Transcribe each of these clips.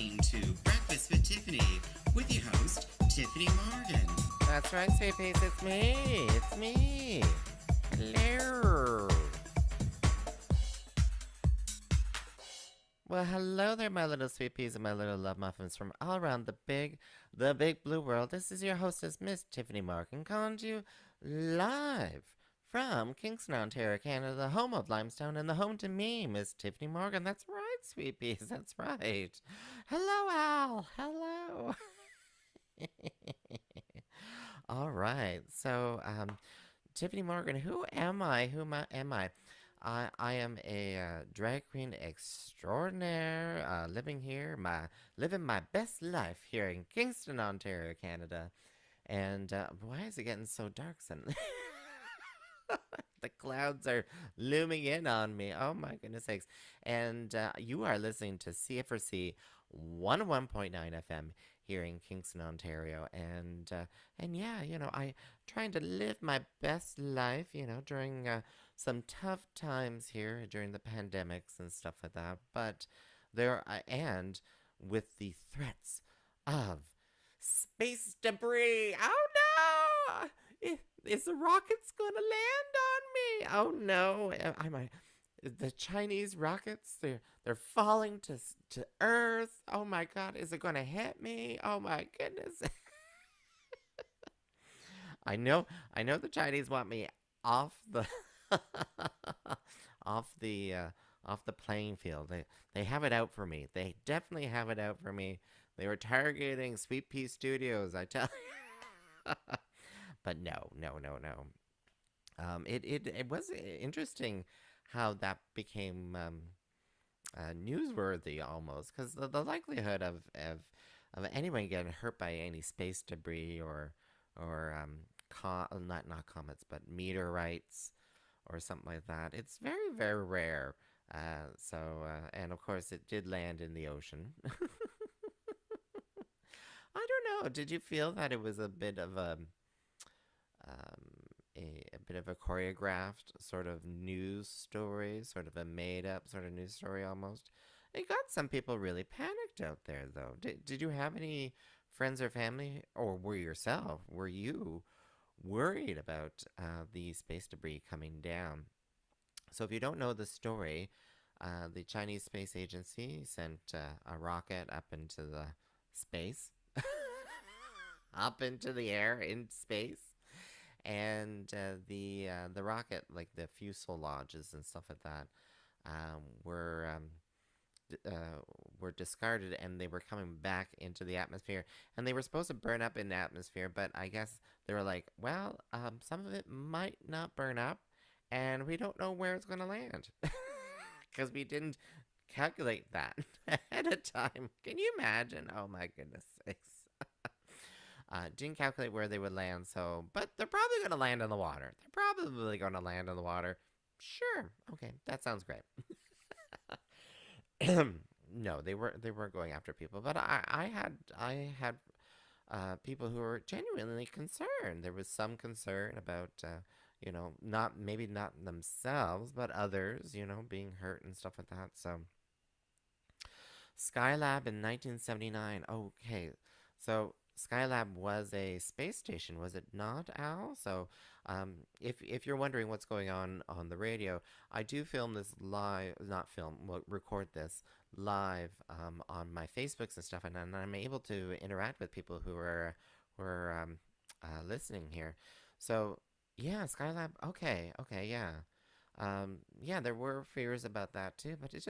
listening to Breakfast with Tiffany with your host, Tyffanie Morgan. That's right, sweet peas. It's me. It's me. Hello. Well, hello there, my little sweet peas and my little love muffins from all around the big blue world. This is your hostess, Miss Tiffany Morgan, calling to you live from Kingston, Ontario, Canada, the home of limestone and the home to me, Miss Tiffany Morgan. That's right, sweet peas. That's right. Hello, Al. Hello. All right. So, Tiffany Morgan, who am I? Am I? I am a drag queen extraordinaire, living my best life here in Kingston, Ontario, Canada. And why is it getting so dark suddenly? The clouds are looming in on me. Oh my goodness sakes. And you are listening to CFRC 101.9 FM here in Kingston, Ontario. And yeah, I trying to live my best life, during some tough times here during the pandemics and stuff like that. But and with the threats of space debris. Oh no! Is the rockets gonna land on me? Oh no! The Chinese rockets? They're falling to Earth. Oh my God! Is it gonna hit me? Oh my goodness! I know the Chinese want me off the off the uh, off the playing field. They have it out for me. They definitely have it out for me. They were targeting Sweet Pea Studios. I tell you. But no, no, no, no. It was interesting how that became newsworthy almost, because the likelihood of anyone getting hurt by any space debris or not comets but meteorites or something like that, it's very very rare. And of course it did land in the ocean. I don't know. Did you feel that it was um, a bit of a choreographed sort of news story, sort of a made up sort of news story almost? It got some people really panicked out there, though. Did you have any friends or family, or were you worried about the space debris coming down? So, if you don't know the story, the Chinese Space Agency sent a rocket up into the space, up into the air in space, and the rocket, like the fuselages and stuff like that, um, were um, were discarded, and they were coming back into the atmosphere, and they were supposed to burn up in the atmosphere, but I guess they were like, well, some of it might not burn up, and we don't know where it's going to land because we didn't calculate that ahead of time. Can you imagine? Oh my goodness sakes. Didn't calculate where they would land, but they're probably going to land in the water. They're probably going to land in the water. Sure. Okay, that sounds great. No, they weren't going after people, but I had people who were genuinely concerned. There was some concern about not themselves, but others, being hurt and stuff like that. So Skylab in 1979. Okay, so Skylab was a space station, was it not, Al? So, if you're wondering what's going on the radio, I do film this live, not film, well, record this live on my Facebooks and stuff, and I'm able to interact with people who are listening here. So, yeah, Skylab. Okay, okay, yeah. Yeah, there were fears about that too, but it's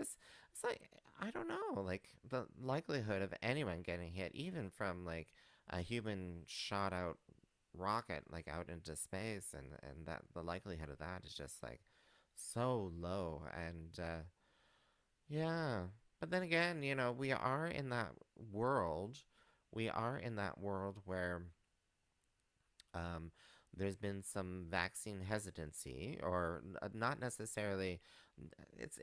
like, I don't know, like the likelihood of anyone getting hit, even from like a human shot out rocket, like out into space, and that the likelihood of that is just like so low. And yeah, but then again, we are in that world. We are in that world where um, there's been some vaccine hesitancy, or not necessarily. It's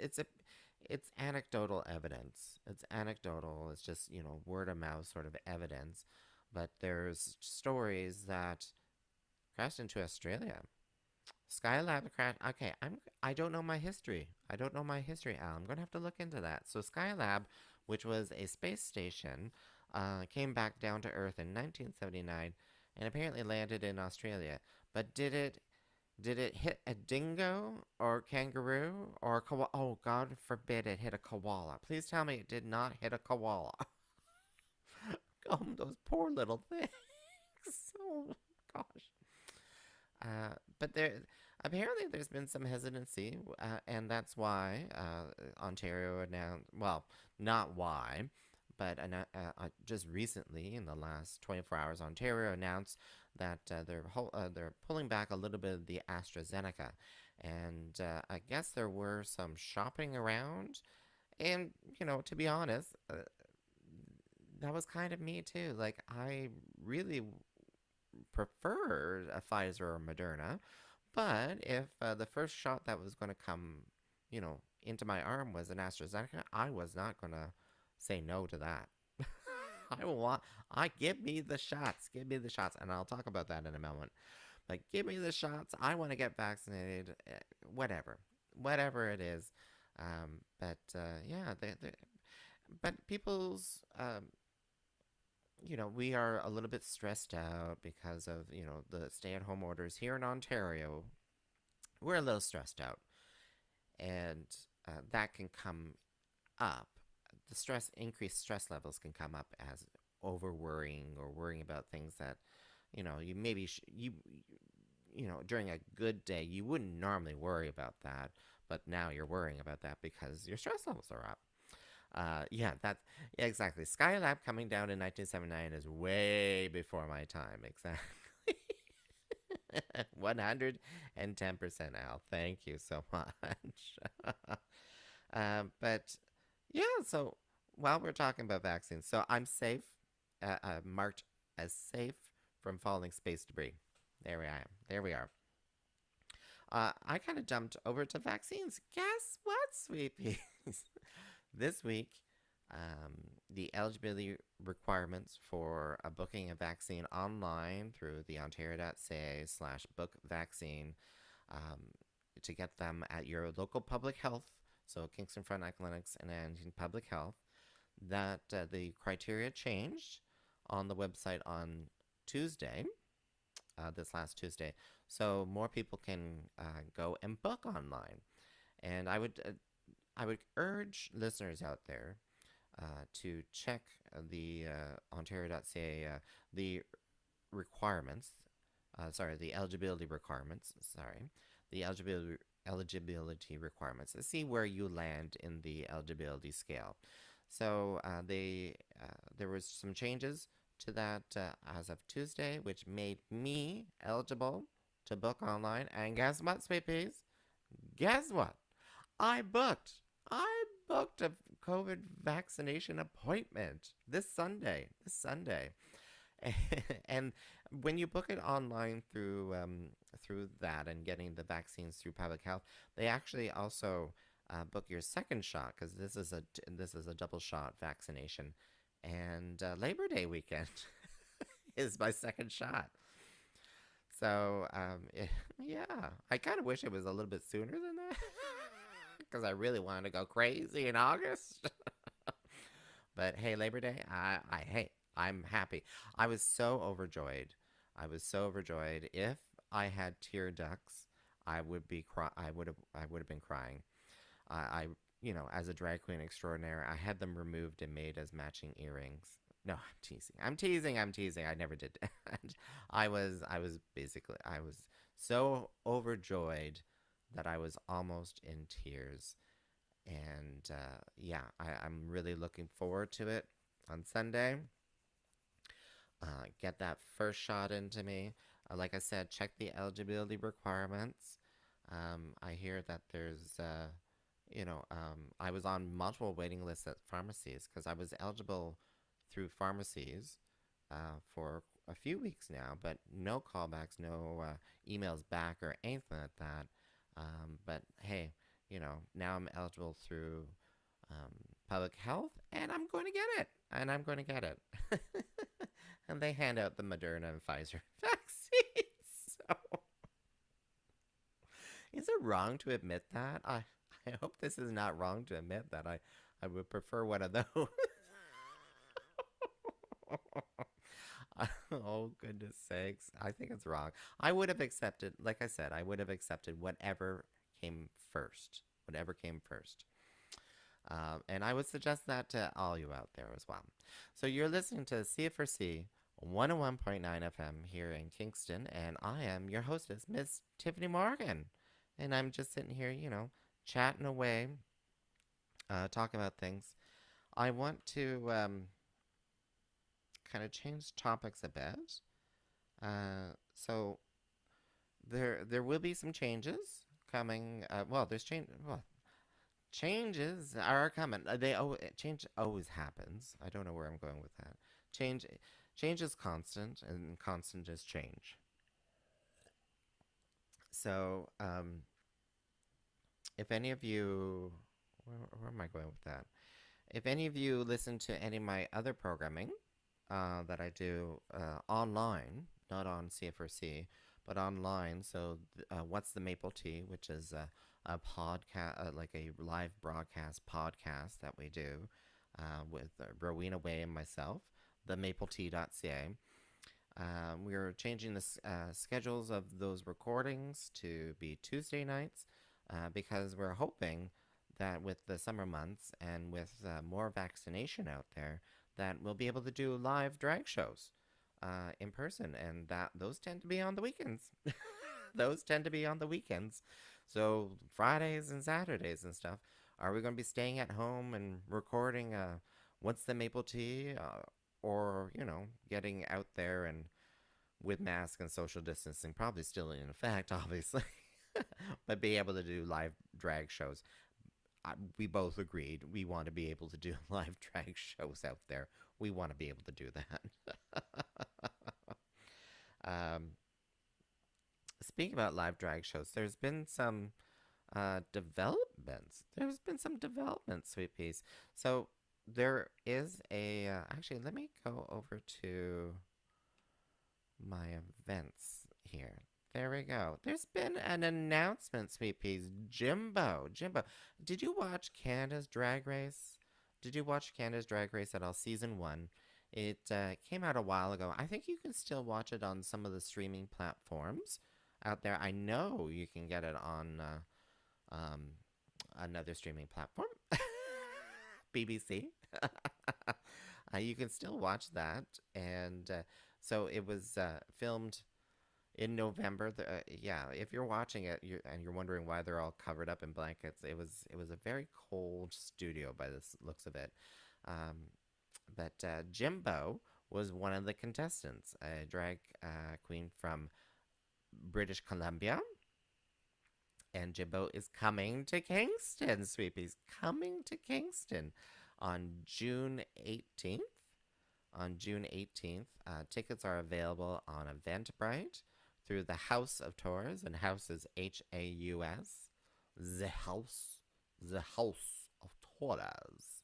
it's anecdotal evidence. It's anecdotal. It's just word of mouth sort of evidence. But there's stories that crashed into Australia. Skylab crash. I don't know my history. I don't know my history, Al. I'm gonna have to look into that. So Skylab which was a space station, came back down to Earth in 1979 and apparently landed in Australia. But did it hit a dingo or kangaroo or koala? Oh, God forbid it hit a koala. Please tell me it did not hit a koala. Oh, those poor little things. Oh, gosh. But apparently there's been some hesitancy, and that's why Ontario announced. Well, not why, but just recently, in the last 24 hours, Ontario announced that they're pulling back a little bit of the AstraZeneca, and I guess there were some shopping around, and to be honest, that was kind of me too. Like I really prefer a Pfizer or Moderna. But if the first shot that was going to come, into my arm was an AstraZeneca, I was not going to say no to that. Give me the shots, and I'll talk about that in a moment. But give me the shots. I want to get vaccinated, whatever it is. Yeah, but people's we are a little bit stressed out because of, the stay-at-home orders here in Ontario. We're a little stressed out, and that can come up. Increased stress levels can come up as over worrying or worrying about things that, you maybe during a good day you wouldn't normally worry about that, but now you're worrying about that because your stress levels are up. Yeah, exactly. Skylab coming down in 1979 is way before my time. Exactly. 110%, Al. Thank you so much. But yeah, so while we're talking about vaccines, so I'm safe, marked as safe from falling space debris. There we are. There we are. I kind of jumped over to vaccines. Guess what, sweepies? This week, the eligibility requirements for booking a vaccine online through the ontario.ca/book vaccine to get them at your local public health, so Kingston Frontline Clinics and Public Health, that the criteria changed on the website on Tuesday, this last Tuesday, so more people can go and book online. And I would urge listeners out there to check the Ontario.ca, the requirements, the eligibility requirements, the eligibility requirements, to see where you land in the eligibility scale. So there was some changes to that as of Tuesday, which made me eligible to book online. And guess what, sweet peas? Guess what? I booked a COVID vaccination appointment this Sunday. And when you book it online through that and getting the vaccines through public health, they actually also book your second shot, because this is a double shot vaccination, and Labor Day weekend is my second shot. So yeah, I kind of wish it was a little bit sooner than that. Because I really wanted to go crazy in August. But hey, Labor Day, I'm happy. I was so overjoyed. If I had tear ducts, I would have been crying. As a drag queen extraordinaire, I had them removed and made as matching earrings. No, I'm teasing. I never did. And I was so overjoyed that I was almost in tears. And yeah, I'm really looking forward to it on Sunday. Get that first shot into me. Like I said, check the eligibility requirements. I hear that there's, I was on multiple waiting lists at pharmacies because I was eligible through pharmacies for a few weeks now, but no callbacks, no emails back or anything like that. But hey, now I'm eligible through public health, and I'm going to get it. And they hand out the Moderna and Pfizer vaccines. So, is it wrong to admit that? I hope this is not wrong to admit that I would prefer one of those. Oh, goodness sakes. I think it's wrong. I would have accepted, like I said, I would have accepted whatever came first. Whatever came first. And I would suggest that to all you out there as well. So you're listening to CFRC 101.9 FM here in Kingston, and I am your hostess, Miss Tyffanie Morgan. And I'm just sitting here, chatting away, talking about things. I want to kind of change topics a bit. So there will be some changes coming. There's change. Well, changes are coming. Change always happens. I don't know where I'm going with that. Change is constant, and constant is change. So, if any of you, where am I going with that? If any of you listen to any of my other programming that I do online, not on CFRC, but online. So, What's the Maple Tea, which is a podcast, like a live broadcast podcast that we do with Rowena Way and myself, themapletea.ca. We're changing the schedules of those recordings to be Tuesday nights because we're hoping that with the summer months and with more vaccination out there, that we'll be able to do live drag shows in person, and that those tend to be on the weekends. Those tend to be on the weekends. So Fridays and Saturdays and stuff. Are we going to be staying at home and recording What's the Maple Tea? Or, getting out there and with masks and social distancing probably still in effect, obviously, but be able to do live drag shows. We both agreed we want to be able to do live drag shows out there. We want to be able to do that. Speaking about live drag shows, there's been some developments. There's been some developments, Sweet Peas. So there is a. Actually, let me go over to my events here. There we go. There's been an announcement, Sweet Peas. JimBo. Did you watch Canada's Drag Race? Did you watch Canada's Drag Race at all? Season 1. It came out a while ago. I think you can still watch it on some of the streaming platforms out there. I know you can get it on another streaming platform, BBC. You can still watch that. And so it was filmed in November. Yeah, if you're watching it and you're wondering why they're all covered up in blankets, it was a very cold studio by the looks of it. But JimBo was one of the contestants, a drag queen from British Columbia. And JimBo is coming to Kingston, Sweepies. Coming to Kingston on June 18th. On June 18th. Tickets are available on Eventbrite through the House of Tours, and House is Haus. The House of Tours.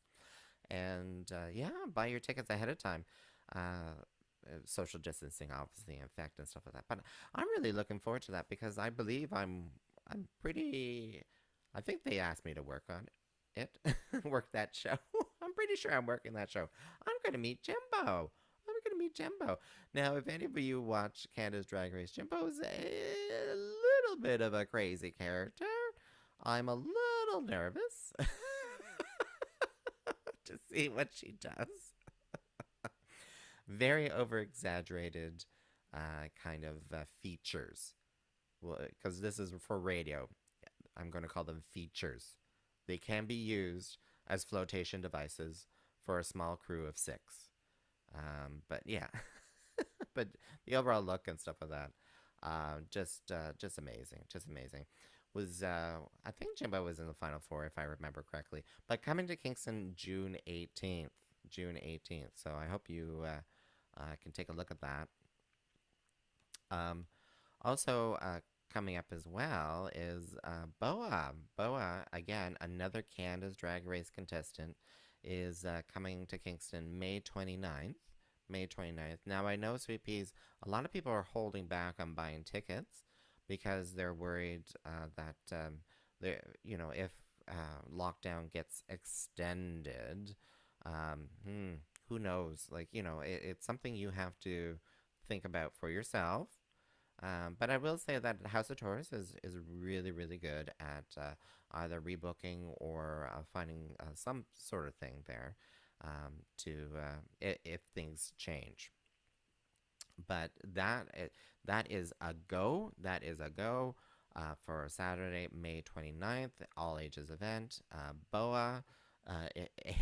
And buy your tickets ahead of time. Social distancing, obviously, in effect, and stuff like that. But I'm really looking forward to that because I believe I'm pretty. I think they asked me to work on it, work that show. I'm pretty sure I'm working that show. I'm going to meet JimBo. Now, if any of you watch Canada's Drag Race, JimBo's a little bit of a crazy character. I'm a little nervous to see what she does. Very over-exaggerated kind of features. Well, because this is for radio. I'm going to call them features. They can be used as flotation devices for a small crew of 6. But yeah, but the overall look and stuff of that, just amazing, Was I think JimBo was in the final 4 if I remember correctly. But coming to Kingston June 18th. So I hope you can take a look at that. Also coming up as well is Boa. Boa, again, another Canada's Drag Race contestant, is coming to Kingston May 29th. Now, I know, Sweet Peas, a lot of people are holding back on buying tickets because they're worried that, if lockdown gets extended, um, hmm, who knows? Like, it's something you have to think about for yourself. But I will say that House of Taurus is really, really good at either rebooking or finding some sort of thing there if things change. But that is a go. That is a go for Saturday, May 29th, all ages event, BOA.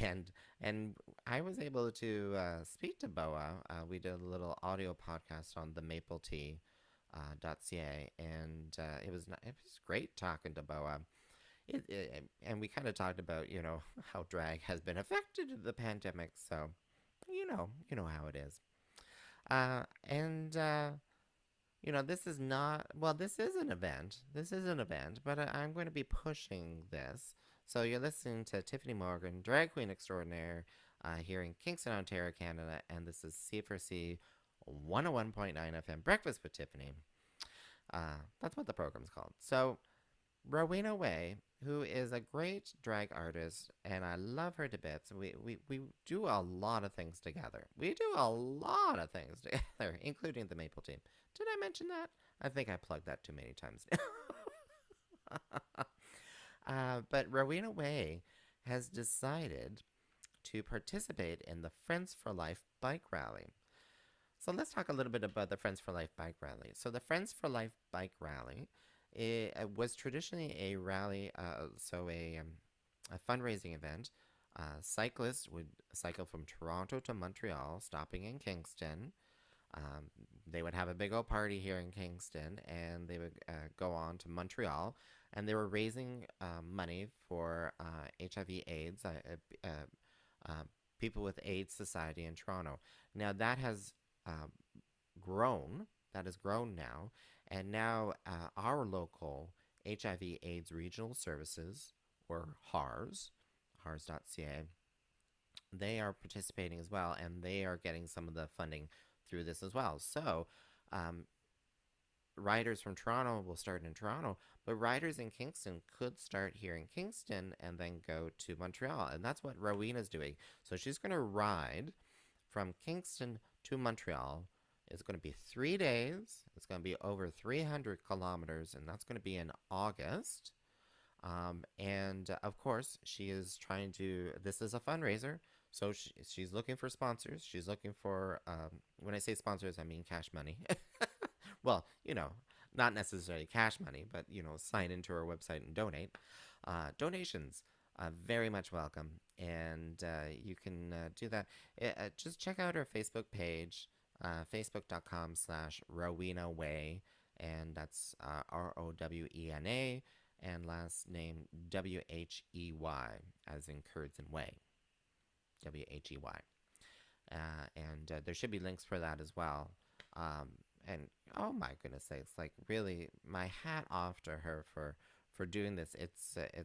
And and I was able to speak to BOA. We did a little audio podcast on the Maple Tea .ca, and it was great talking to BOA. And we kind of talked about how drag has been affected in the pandemic. So you know how it is. And this is not, well, this is an event. This is an event, but I'm going to be pushing this. So you're listening to Tyffanie Morgan, drag queen extraordinaire, here in Kingston, Ontario, Canada, and this is C4C 101.9 FM Breakfast with Tyffanie. That's what the program's called. So Rowena Way, who is a great drag artist, and I love her to bits. We do a lot of things together. We do a lot of things together, including the Maple Team. Did I mention that? I think I plugged that too many times. But Rowena Way has decided to participate in the Friends for Life bike rally. So let's talk a little bit about the Friends for Life bike rally. So the Friends for Life bike rally, it was traditionally a rally, a fundraising event. Cyclists would cycle from Toronto to Montreal, stopping in Kingston. They would have a big old party here in Kingston, and they would go on to Montreal, and they were raising money for HIV/AIDS, people with AIDS Society in Toronto. Now that has grown. That has grown now, and now our local HIV/AIDS Regional Services, or HARS.ca, they are participating as well, and they are getting some of the funding through this as well. So riders from Toronto will start in Toronto, but riders in Kingston could start here in Kingston and then go to Montreal, and that's what Rowena's doing. So she's going to ride from Kingston to Montreal. It's going to be 3 days. It's going to be over 300 kilometers, and that's going to be in August. And of course, she is trying to, this is a fundraiser, so she's looking for sponsors. She's looking for, when I say sponsors, I mean cash money. Well, not necessarily cash money, but, sign into her website and donate. Donations, very much welcome. And you can do that. Just check out her Facebook page, facebook.com/Rowena Way, and that's ROWENA, and last name WHEY, as in curds and whey. WHEY. And there should be links for that as well. And oh my goodness sakes, like really, my hat off to her for doing this. It's a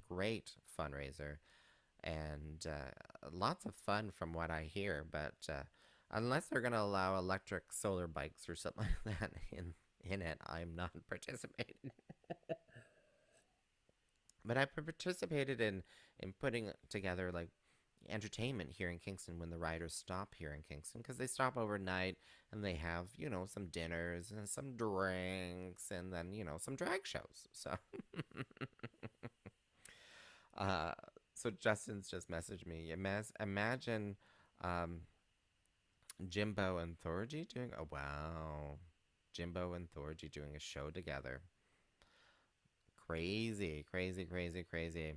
great fundraiser, and lots of fun from what I hear. But unless they're gonna allow electric solar bikes or something like that in it, I'm not participating. But I participated in putting together like entertainment here in Kingston when the riders stop here in Kingston, because they stop overnight and they have some dinners and some drinks and then some drag shows. So uh so Justin's just messaged me, imagine JimBo and Thorgy doing, oh wow, JimBo and Thorgy doing a show together. Crazy, crazy, crazy, crazy.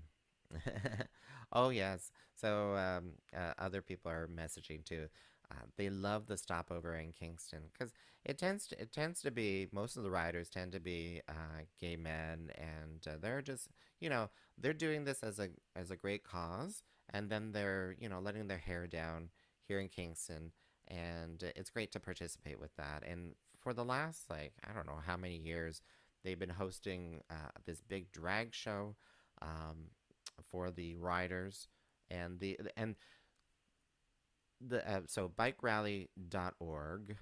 Oh yes. So other people are messaging too. They love the stopover in Kingston because it tends to be, most of the riders tend to be gay men, and they're just they're doing this as a great cause, and then they're letting their hair down here in Kingston, and it's great to participate with that. And for the last, like, I don't know how many years, they've been hosting this big drag show for the riders, and the so bikerally.org,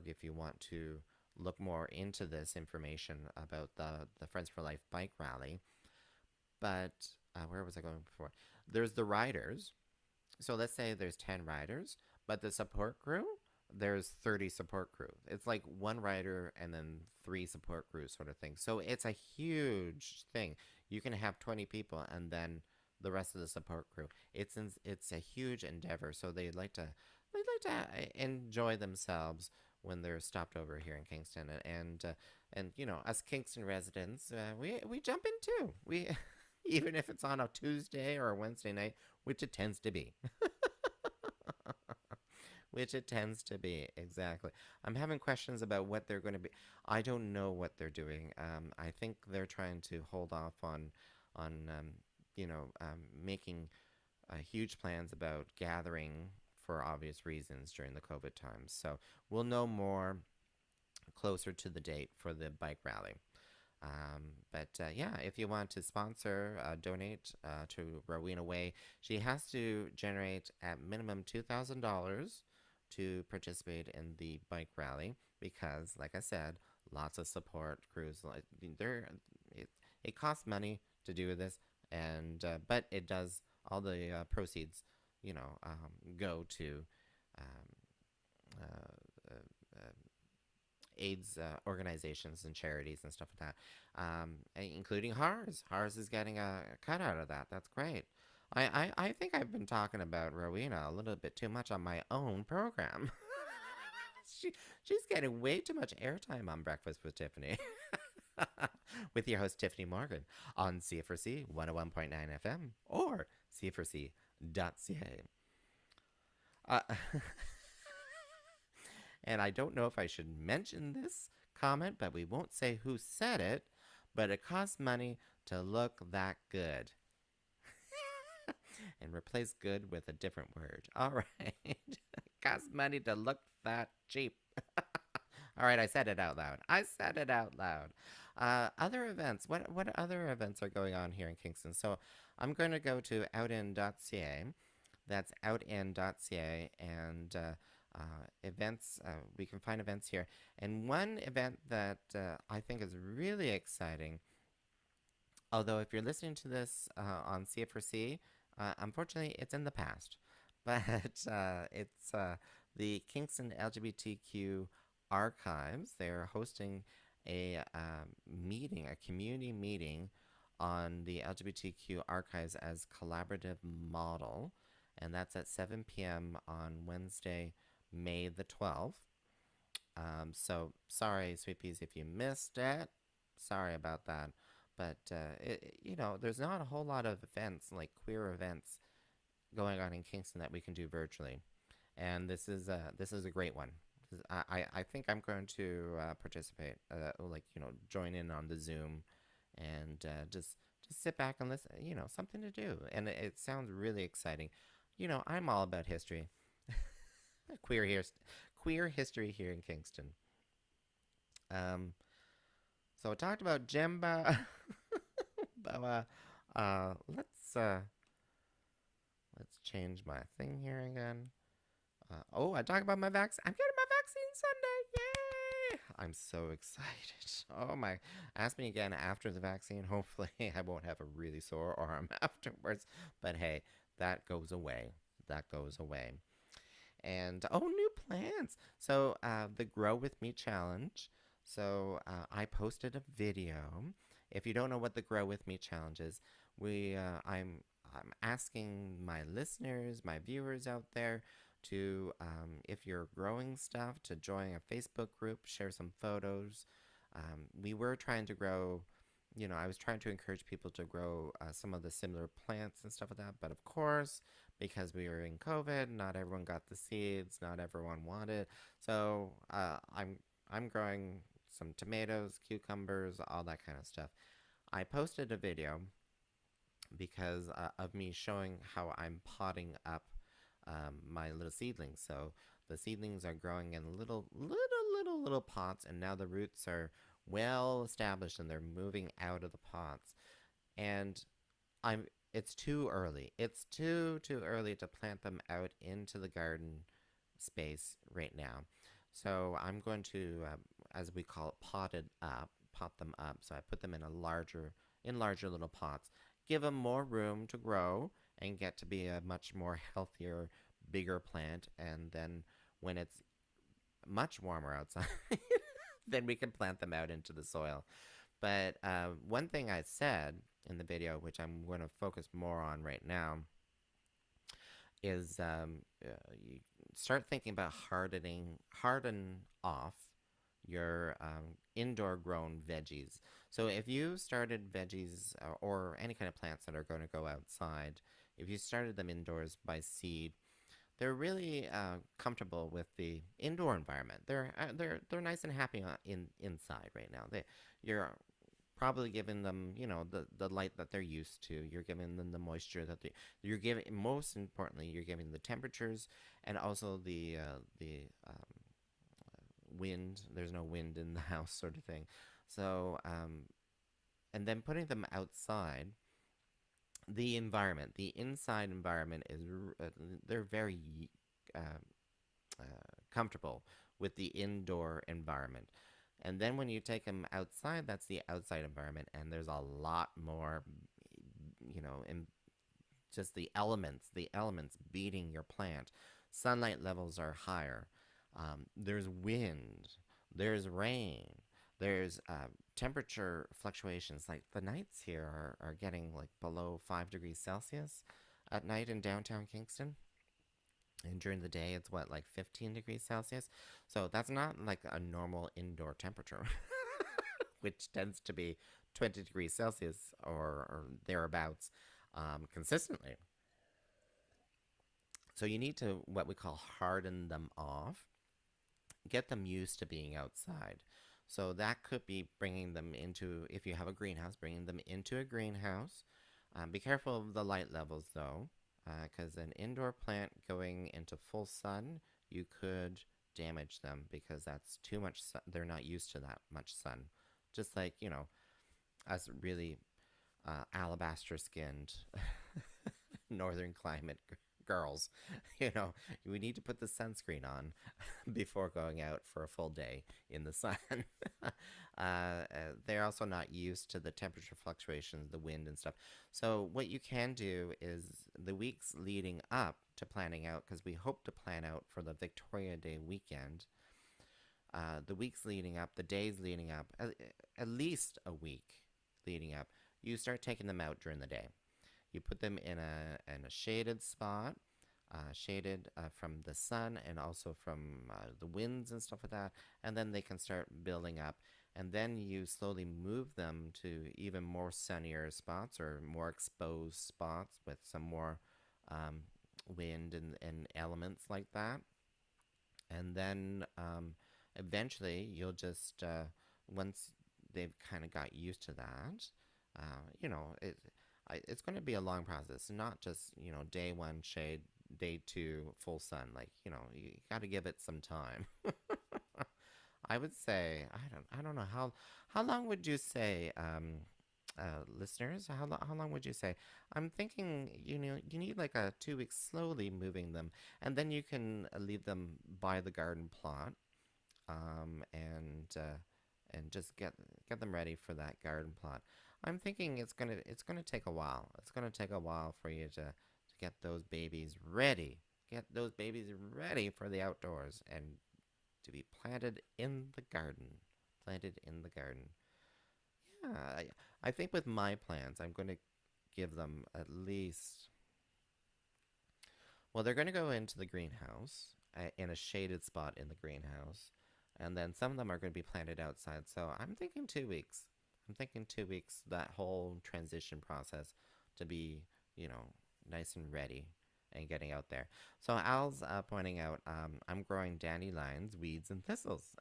if you want to look more into this information about the Friends for Life bike rally. But where was I going before? There's the riders. So let's say there's 10 riders, but the support crew, there's 30 support crew. It's like one rider and then three support crews sort of thing. So it's a huge thing. You can have 20 people and then the rest of the support crew. It's a huge endeavor. So they like to enjoy themselves when they're stopped over here in Kingston, and you know, us Kingston residents, we jump in too. We even if it's on a Tuesday or a Wednesday night, which it tends to be. Which it tends to be, exactly. I'm having questions about what they're going to be. I don't know what they're doing. I think they're trying to hold off on making huge plans about gathering for obvious reasons during the COVID times. So we'll know more closer to the date for the bike rally. But yeah, if you want to sponsor, donate to Rowena Way, she has to generate at minimum $2,000 to participate in the bike rally because, like I said, lots of support crews. Like it costs money to do this, and but it does all the proceeds, go to um, uh, uh, AIDS organizations and charities and stuff like that, including HARS. HARS is getting a cut out of that. That's great. I think I've been talking about Rowena a little bit too much on my own program. She's getting way too much airtime on Breakfast with Tiffany. With your host, Tyffanie Morgan, on CFRC 101.9 FM or CFRC.ca. Uh, And I don't know if I should mention this comment, but we won't say who said it. But it costs money to look that good. And replace good with a different word. All right. It costs money to look that cheap. All right, I said it out loud. I said it out loud. Other events. What other events are going on here in Kingston? So I'm going to go to outin.ca. That's outin.ca, and events. We can find events here. And one event that I think is really exciting, although if you're listening to this on CFRC, unfortunately it's in the past, but it's the Kingston LGBTQ Archives. They're hosting a meeting, a community meeting on the LGBTQ Archives as collaborative model, and that's at 7 p.m. on Wednesday, May the 12th. So sorry, Sweet Peas, if you missed it. Sorry about that. But, there's not a whole lot of events, like queer events, going on in Kingston that we can do virtually. And this is a great one. I think I'm going to participate, join in on the Zoom and just sit back and listen, something to do. And it sounds really exciting. I'm all about history. Queer history here in Kingston. So I talked about JimBo. But let's change my thing here again. I talked about my vaccine. I'm getting my vaccine Sunday. Yay! I'm so excited. Oh my! Ask me again after the vaccine. Hopefully, I won't have a really sore arm afterwards. But hey, that goes away. That goes away. And new plans. So the Grow With Me challenge. So I posted a video. If you don't know what the Grow With Me challenge is, I'm asking my listeners, my viewers out there, to if you're growing stuff, to join a Facebook group, share some photos. We were trying to grow. I was trying to encourage people to grow some of the similar plants and stuff like that. But of course, because we were in COVID, not everyone got the seeds, not everyone wanted. So I'm growing some tomatoes, cucumbers, all that kind of stuff. I posted a video because of me showing how I'm potting up my little seedlings. So the seedlings are growing in little pots, and now the roots are well established and they're moving out of the pots. And it's too early. It's too early to plant them out into the garden space right now. So I'm going to, as we call it, pot them up. So I put them in larger little pots, give them more room to grow and get to be a much more healthier, bigger plant. And then when it's much warmer outside, then we can plant them out into the soil. But one thing I said in the video, which I'm going to focus more on right now, is you start thinking about harden off your indoor grown veggies. So if you started veggies or any kind of plants that are going to go outside, if you started them indoors by seed, they're really comfortable with the indoor environment. They're nice and happy inside right now. You're probably giving them, the light that they're used to. You're giving them the moisture that you're giving. Most importantly, you're giving the temperatures and also the wind. There's no wind in the house, sort of thing. So, and then putting them outside. The environment, the inside environment is they're very uh, comfortable with the indoor environment. And then when you take them outside, that's the outside environment, and there's a lot more, in just the elements beating your plant. Sunlight levels are higher. There's wind. There's rain. There's temperature fluctuations. Like the nights here are getting like below 5 degrees Celsius at night in downtown Kingston. And during the day, it's what, like 15 degrees Celsius? So that's not like a normal indoor temperature, which tends to be 20 degrees Celsius or thereabouts consistently. So you need to, what we call, harden them off, get them used to being outside. So that could be bringing them into, if you have a greenhouse, bringing them into a greenhouse. Be careful of the light levels though, because an indoor plant going into full sun, you could damage them because that's too much sun. They're not used to that much sun. Just like, us really alabaster skinned northern climate girls, we need to put the sunscreen on before going out for a full day in the sun. They're also not used to the temperature fluctuations, the wind and stuff. So what you can do is the weeks leading up to planning out, because we hope to plan out for the Victoria Day weekend, the weeks leading up, the days leading up, at least a week leading up, you start taking them out during the day. You put them in a shaded spot, shaded from the sun and also from the winds and stuff like that, and then they can start building up. And then you slowly move them to even more sunnier spots or more exposed spots with some more wind and elements like that. And then eventually you'll just, once they've kind of got used to that, it's going to be a long process, not just, day one shade, day two full sun. Like, you got to give it some time. I would say, I don't know how long would you say, listeners, how long would you say? I'm thinking, you need like a 2 weeks slowly moving them, and then you can leave them by the garden plot, and just get them ready for that garden plot. I'm thinking it's gonna take a while. It's gonna take a while for you to get those babies ready. Get those babies ready for the outdoors and to be planted in the garden. Planted in the garden. Yeah, I think with my plants, I'm going to give them at least. Well, they're going to go into the greenhouse in a shaded spot in the greenhouse, and then some of them are going to be planted outside. So I'm thinking 2 weeks. I'm thinking 2 weeks, that whole transition process to be, nice and ready and getting out there. So Al's pointing out, I'm growing dandelions, weeds, and thistles.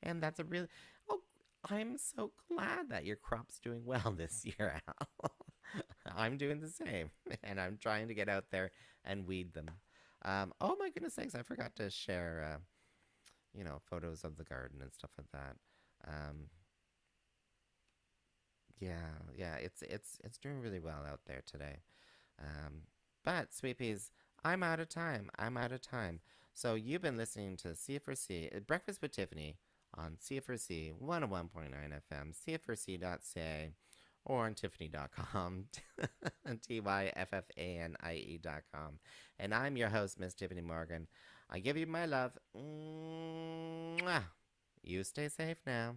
And that's a really, oh, I'm so glad that your crop's doing well this year, Al. I'm doing the same, and I'm trying to get out there and weed them. Oh my goodness sakes, I forgot to share, photos of the garden and stuff like that. Yeah, it's doing really well out there today. But sweet peas, I'm out of time. I'm out of time. So you've been listening to CFRC Breakfast with Tyffanie on CFRC 101.9 FM, CFRC.ca, or on Tyffanie.com, Tyffanie.com. And I'm your host, Miss Tyffanie Morgan. I give you my love. Mwah. You stay safe now.